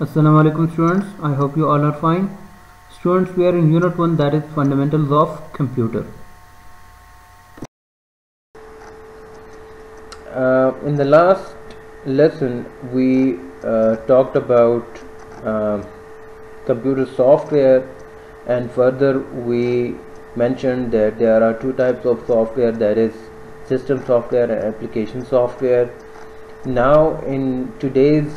Assalamu alaikum students, I hope you all are fine. Students, we are in unit 1, that is fundamentals of computer. In the last lesson we talked about computer software, and further we mentioned that there are two types of software, that is system software and application software. Now in today's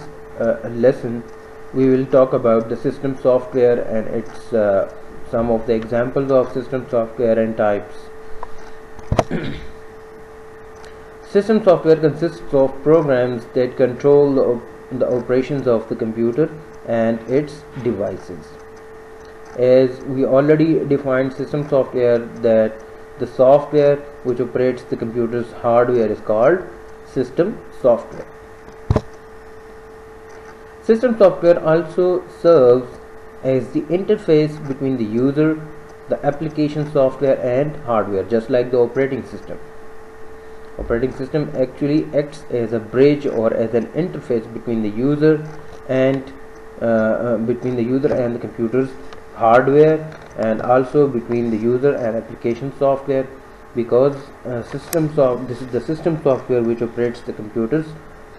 lesson we will talk about the system software and its some of the examples of system software and types. System software consists of programs that control the operations of the computer and its devices. As we already defined system software, that the software which operates the computer's hardware is called system software. System software also serves as the interface between the user, the application software and hardware, just like the operating system. Operating system actually acts as a bridge or as an interface between the user and the computer's hardware, and also between the user and application software, because this is the system software which operates the computer's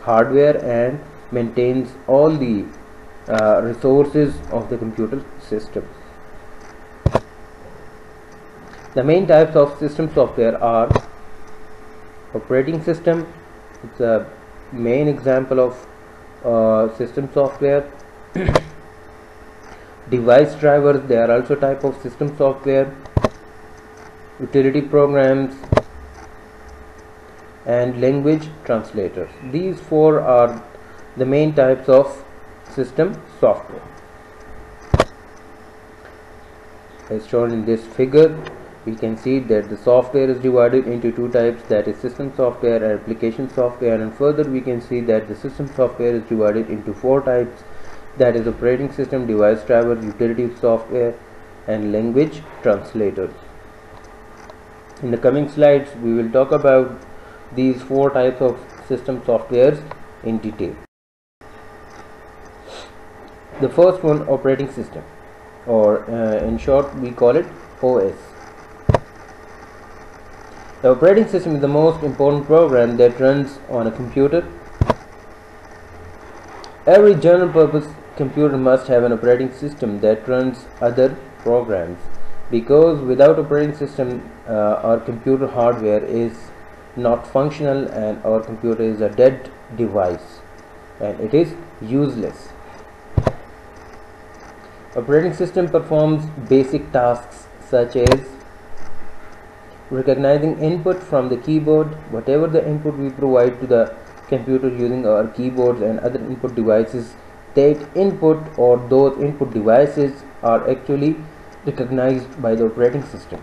hardware and maintains all the resources of the computer system. The main types of system software are operating system. It's a main example of system software. Device drivers, they are also type of system software. Utility programs and language translators. These four are the main types of system software. As shown in this figure, we can see that the software is divided into two types, that is system software and application software, and further we can see that the system software is divided into four types, that is operating system, device driver, utility software and language translators. In the coming slides we will talk about these four types of system softwares in detail. The first one, operating system, or in short we call it OS. The operating system is the most important program that runs on a computer. Every general purpose computer must have an operating system that runs other programs, because without operating system our computer hardware is not functional and our computer is a dead device and it is useless. Operating system performs basic tasks such as recognizing input from the keyboard. Whatever the input we provide to the computer using our keyboards and other input devices, that input or those input devices are actually recognized by the operating system.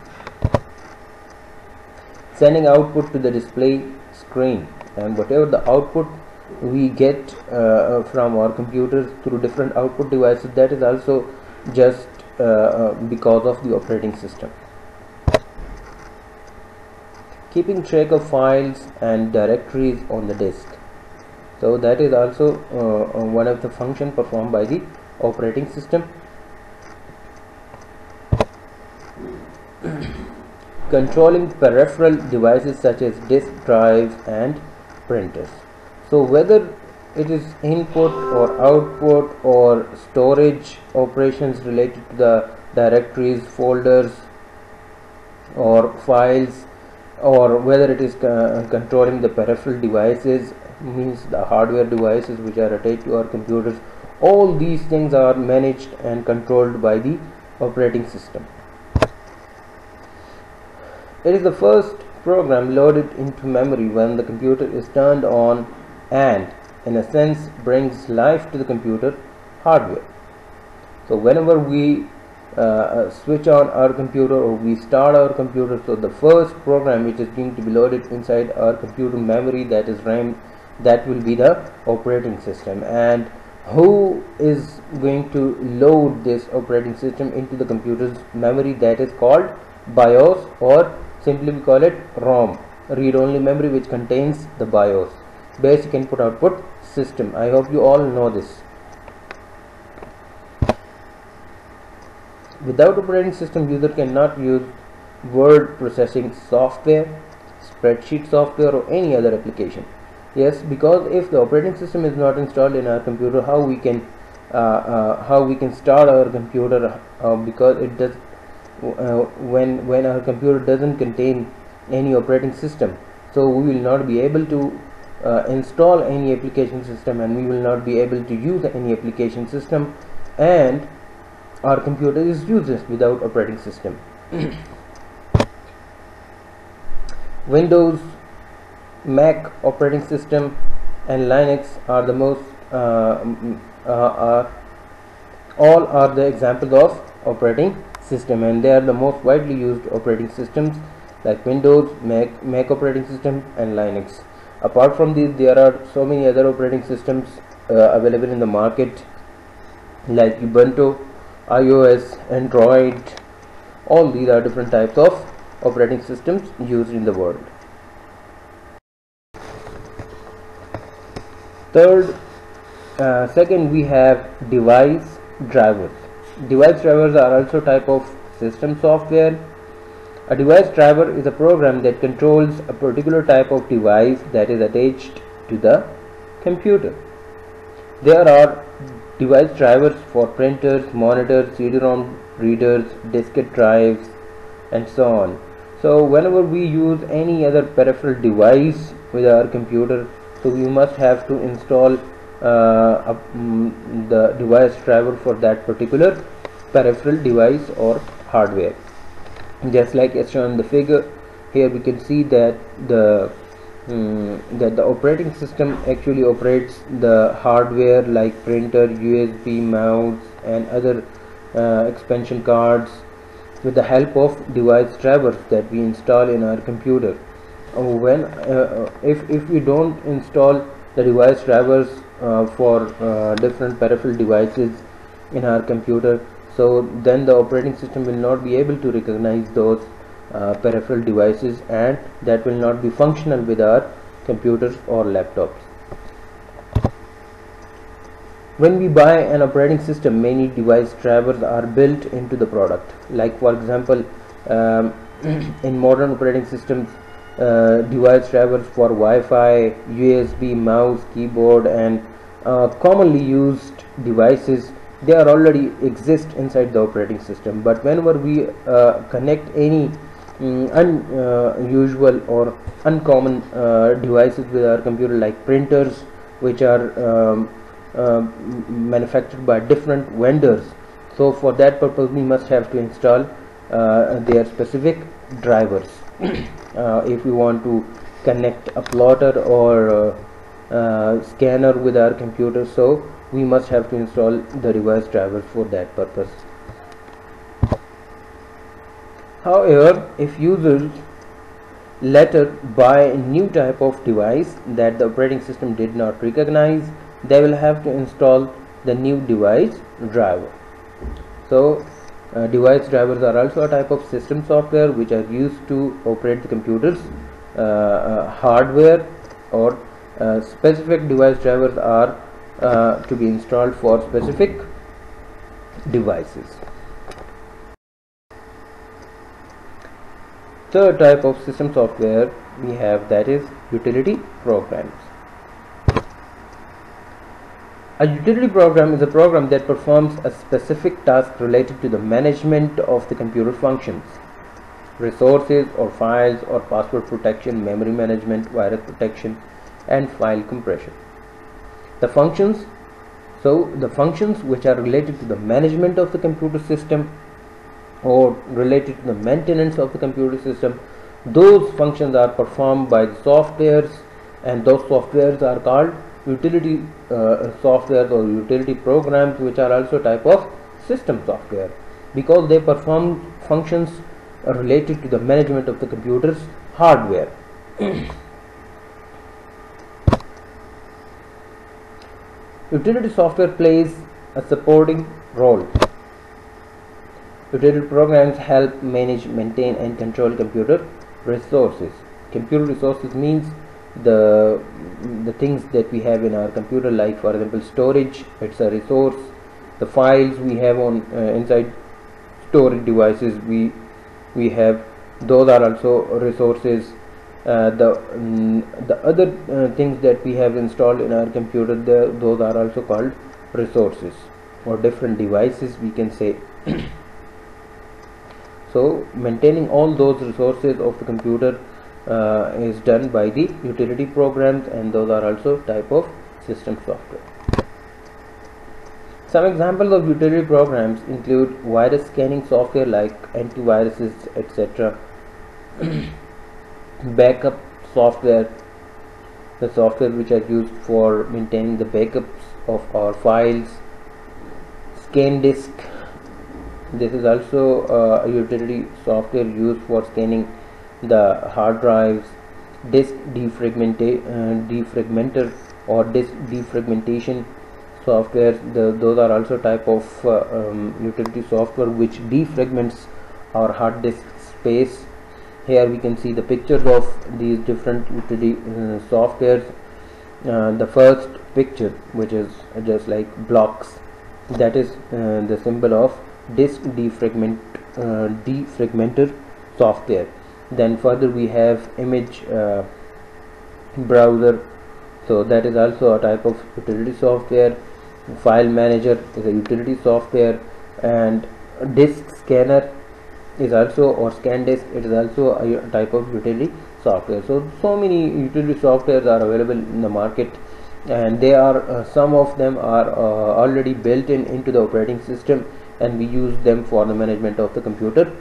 Sending output to the display screen, and whatever the output we get from our computers through different output devices, that is also just because of the operating system. Keeping track of files and directories on the disk, so that is also one of the functions performed by the operating system. Controlling peripheral devices such as disk drives and printers, so whether it is input or output or storage operations related to the directories, folders or files, or whether it is controlling the peripheral devices, means the hardware devices which are attached to our computers, all these things are managed and controlled by the operating system. It is the first program loaded into memory when the computer is turned on, and in a sense brings life to the computer hardware. So whenever we switch on our computer or we start our computer, so the first program which is going to be loaded inside our computer memory, that is RAM, that will be the operating system. And who is going to load this operating system into the computer's memory? That is called BIOS, or simply we call it ROM, read-only memory, which contains the BIOS, basic input output system. I hope you all know this. Without operating system, user cannot use word processing software, spreadsheet software, or any other application. Yes, because if the operating system is not installed in our computer, how we can start our computer, because it does when our computer doesn't contain any operating system, so we will not be able to install any application system, and we will not be able to use any application system, and our computer is useless without operating system. Windows, Mac operating system, and Linux are the most all are the examples of operating system, and they are the most widely used operating systems, like Windows, Mac operating system, and Linux. Apart from these, there are so many other operating systems available in the market, like Ubuntu, iOS, Android. All these are different types of operating systems used in the world. Second, we have device drivers. Device drivers are also type of system software. A device driver is a program that controls a particular type of device that is attached to the computer. There are device drivers for printers, monitors, CD-ROM readers, diskette drives, and so on. So whenever we use any other peripheral device with our computer, so we must have to install the device driver for that particular peripheral device or hardware. Just like as shown in the figure, here we can see that the operating system actually operates the hardware like printer, USB, mouse, and other expansion cards with the help of device drivers that we install in our computer. If we don't install the device drivers for different peripheral devices in our computer, so then the operating system will not be able to recognize those peripheral devices, and that will not be functional with our computers or laptops. When we buy an operating system, many device drivers are built into the product. Like for example, in modern operating systems, device drivers for Wi-Fi, USB, mouse, keyboard, and commonly used devices, they are already exist inside the operating system. But whenever we connect any unusual or uncommon devices with our computer, like printers, which are manufactured by different vendors, so for that purpose we must have to install their specific drivers. If we want to connect a plotter or scanner with our computer, so we must have to install the device drivers for that purpose. However, if users later buy a new type of device that the operating system did not recognize, they will have to install the new device driver. So device drivers are also a type of system software which are used to operate the computer's hardware, or specific device drivers are to be installed for specific devices. Third type of system software we have, that is utility programs. A utility program is a program that performs a specific task related to the management of the computer functions, resources or files, or password protection, memory management, virus protection, and file compression. The functions which are related to the management of the computer system or related to the maintenance of the computer system, those functions are performed by the softwares, and those softwares are called utility softwares or utility programs, which are also type of system software because they perform functions related to the management of the computer's hardware. Utility software plays a supporting role. Utility programs help manage, maintain, and control computer resources. Computer resources means the things that we have in our computer, like for example storage, it's a resource. The files we have on inside storage devices we have, those are also resources. The other things that we have installed in our computer, those are also called resources or different devices, we can say. So maintaining all those resources of the computer is done by the utility programs, and those are also type of system software. Some examples of utility programs include virus scanning software like antiviruses, etc. Backup software, the software which are used for maintaining the backups of our files. Scan disk, this is also a utility software used for scanning the hard drives. Disk defragmenter or disk defragmentation software, those are also type of utility software which defragments our hard disk space. Here we can see the pictures of these different utility softwares. The first picture, which is just like blocks, that is the symbol of disk defragmenter software. Then further we have image browser, so that is also a type of utility software. File manager is a utility software, and disk scanner is also, or scan disk, it is also a type of utility software. So many utility softwares are available in the market, and they are some of them are already built into the operating system, and we use them for the management of the computer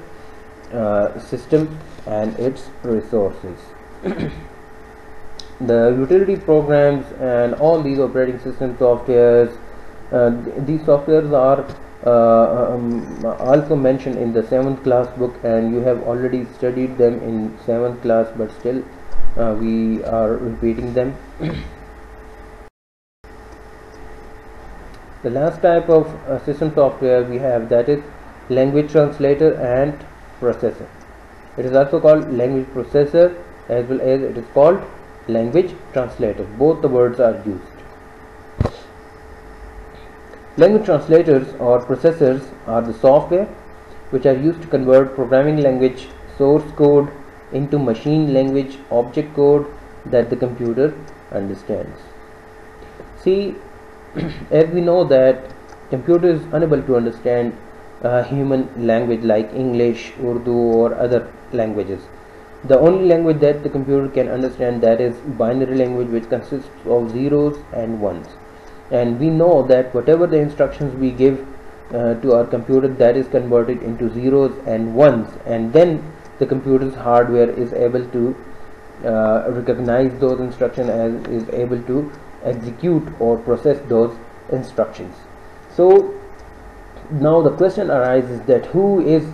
system and its resources. The utility programs and all these operating system softwares, these softwares are also mentioned in the 7th class book, and you have already studied them in 7th class, but still we are repeating them. The last type of system software we have, that is language translator and processor. It is also called language processor, as well as it is called language translator. Both the words are used. Language translators or processors are the software which are used to convert programming language source code into machine language object code that the computer understands. See, as we know that computer is unable to understand human language like English, Urdu or other languages. The only language that the computer can understand, that is binary language, which consists of zeros and ones. And we know that whatever the instructions we give to our computer, that is converted into zeros and ones, and then the computer's hardware is able to recognize those instructions and is able to execute or process those instructions. So now the question arises that who is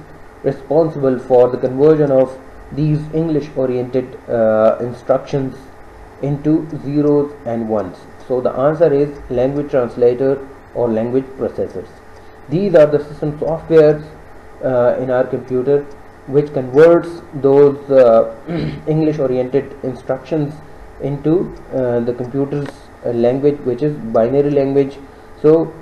responsible for the conversion of these English oriented instructions into zeros and ones? So the answer is language translator or language processors. These are the system softwares in our computer which converts those English oriented instructions into the computer's language, which is binary language. So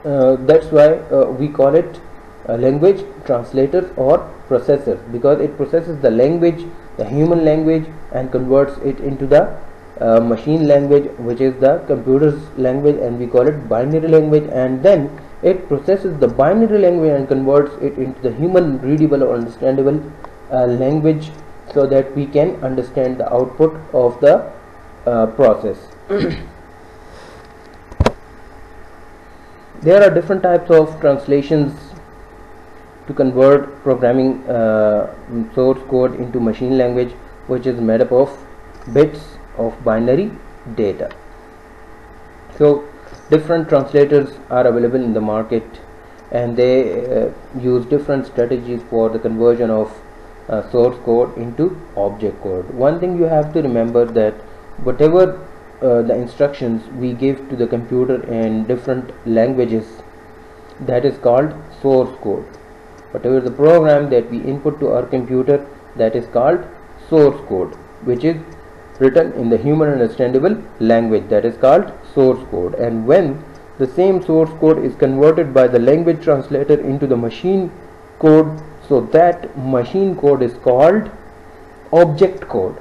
that's why we call it language translators or processors, because it processes the language, the human language, and converts it into the machine language, which is the computer's language, and we call it binary language. And then it processes the binary language and converts it into the human readable or understandable language, so that we can understand the output of the process. There are different types of translations to convert programming source code into machine language, which is made up of bits of binary data. So different translators are available in the market, and they use different strategies for the conversion of source code into object code. One thing you have to remember, that whatever the instructions we give to the computer in different languages, that is called source code. Whatever the program that we input to our computer, that is called source code, which is written in the human understandable language, that is called source code. And when the same source code is converted by the language translator into the machine code. So that machine code is called object code.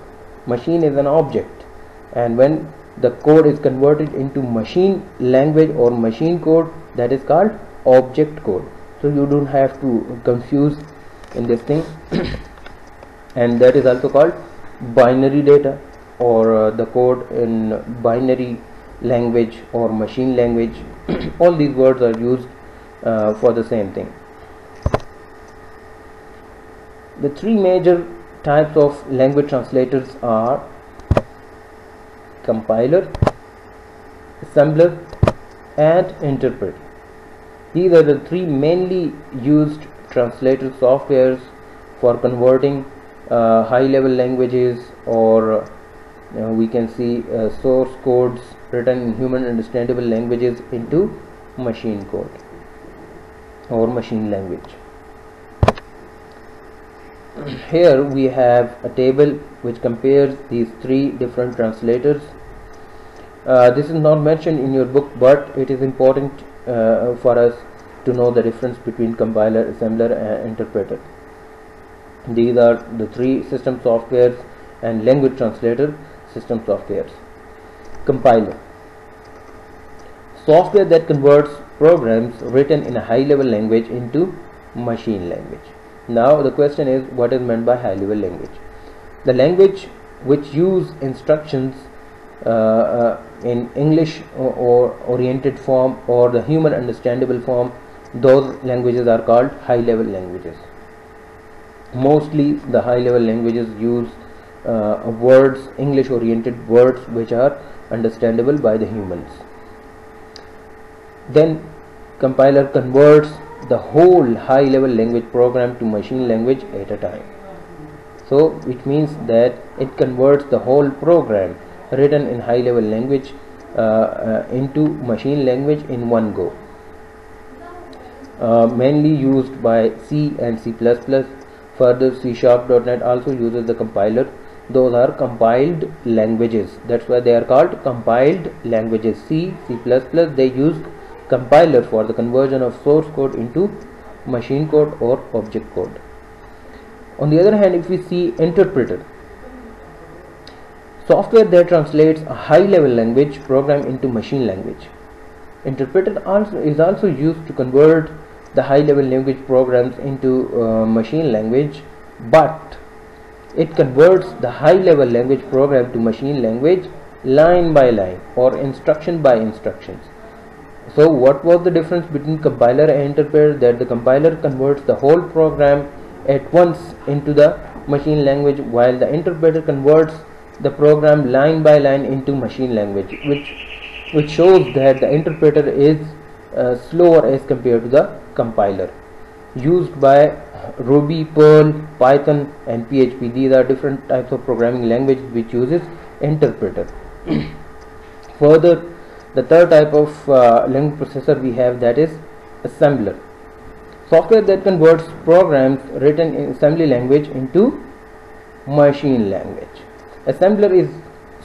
Machine is an object, and when the code is converted into machine language or machine code, that is called object code. So you don't have to confuse in this thing. And that is also called binary data, or the code in binary language or machine language. All these words are used for the same thing. The three major types of language translators are compiler, assembler, and interpreter. These are the three mainly used translator softwares for converting high-level languages, or we can see source codes written in human understandable languages into machine code or machine language. Here we have a table which compares these three different translators. This is not mentioned in your book, but it is important for us to know the difference between compiler, assembler, and interpreter. These are the three system softwares and language translator system softwares. Compiler: software that converts programs written in a high-level language into machine language. Now the question is, what is meant by high-level language? The language which use instructions in English or oriented form or the human understandable form, those languages are called high-level languages. Mostly the high-level languages use words, English oriented words, which are understandable by the humans. Then compiler converts the whole high-level language program to machine language at a time. So which means that it converts the whole program written in high-level language into machine language in one go. Mainly used by C and C++. Further, C#.NET also uses the compiler. Those are compiled languages. That's why they are called compiled languages. C, C++, they use compiler for the conversion of source code into machine code or object code. On the other hand, if we see interpreter, software that translates a high-level language program into machine language. Interpreter is also used to convert the high-level language programs into machine language, but it converts the high-level language program to machine language line by line or instruction by instructions. So what was the difference between compiler and interpreter? That the compiler converts the whole program at once into the machine language, while the interpreter converts the program line by line into machine language, which shows that the interpreter is slower as compared to the compiler. Used by Ruby, Perl, Python, and PHP. These are different types of programming languages which uses interpreter. Further, the third type of language processor we have, that is assembler. Software that converts programs written in assembly language into machine language. Assembler is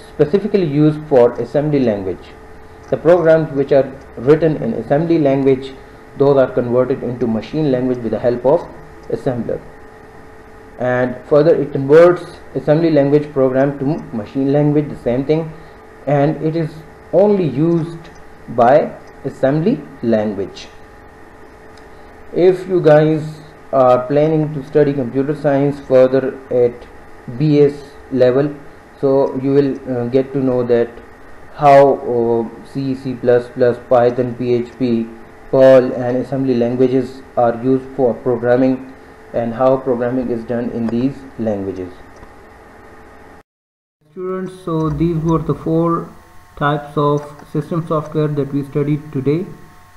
specifically used for assembly language. The programs which are written in assembly language, those are converted into machine language with the help of assembler. And further, it converts assembly language program to machine language, the same thing, and it is only used by assembly language. If you guys are planning to study computer science further at BS level, so you will get to know that how C, C++, Python, PHP, Perl and assembly languages are used for programming, and how programming is done in these languages. Students, so these were the 4 types of system software that we studied today.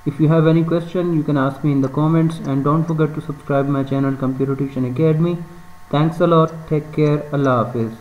If you have any question, you can ask me in the comments, and don't forget to subscribe my channel Computer Tuition Academy. Thanks a lot. Take care. Allah Hafiz.